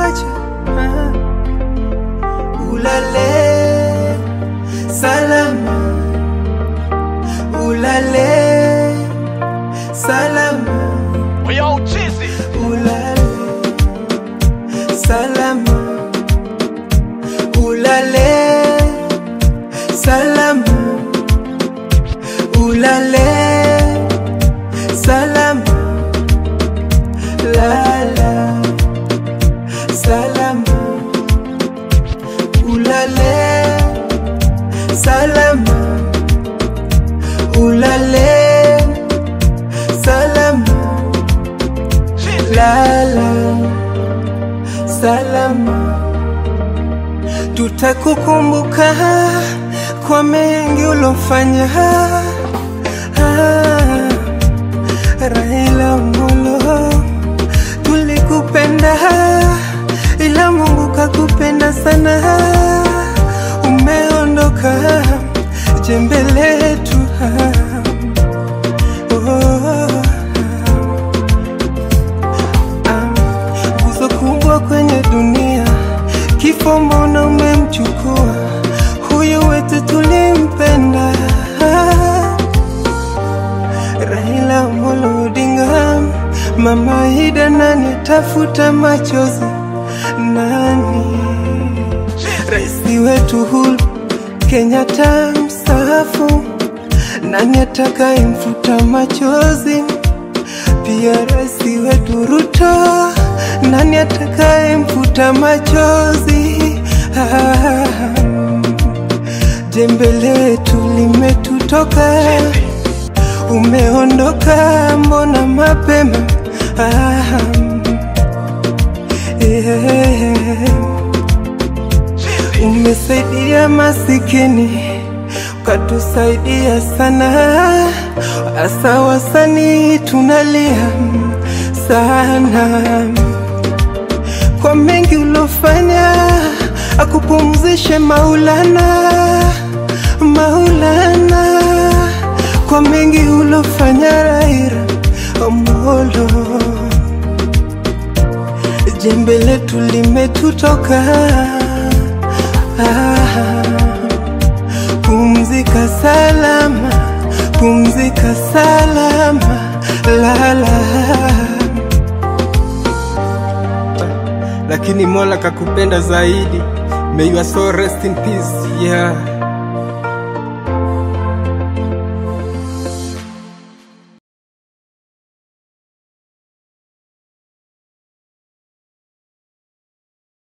kuacha. Ulale salama, ulale salama, ulale salama, ulale salama, ulale salama, lala salama, ulale salama, ulale salama, lala salama. Tutakukumbuka kwa mengi ulofanya, Raila Amolo. Tulikupenda ila Mungu kakupenda sana. Umeondoka jembe letu, nguzo kubwa kwenye dunia. Kifo mbona umemchukua huyu wetu tulimpenda. Raila Amolo Odinga, Mama Ida, nani tafuta machozi? Nani? Raisi wetu Uhuru Kenyatta mstaafu, nani atakayemfuta machozi? Pia raisi wetu Ruto, nani atakayemfuta machozi? Jembe letu limetutoka, umeondoka mbona mapema? Umesaidia masikini, ukatusaidia sana. Asa wasanii tunalia sana kwa mengi ulofanya. Akupumzishe Maulana, Maulana, kwa mengi ulofanya Raila Amolo. Jembe letu limetutoka, pumzika salama, pumzika salama, lala. Lakini Mola kakupenda zaidi. May your soul rest in peace, yeah.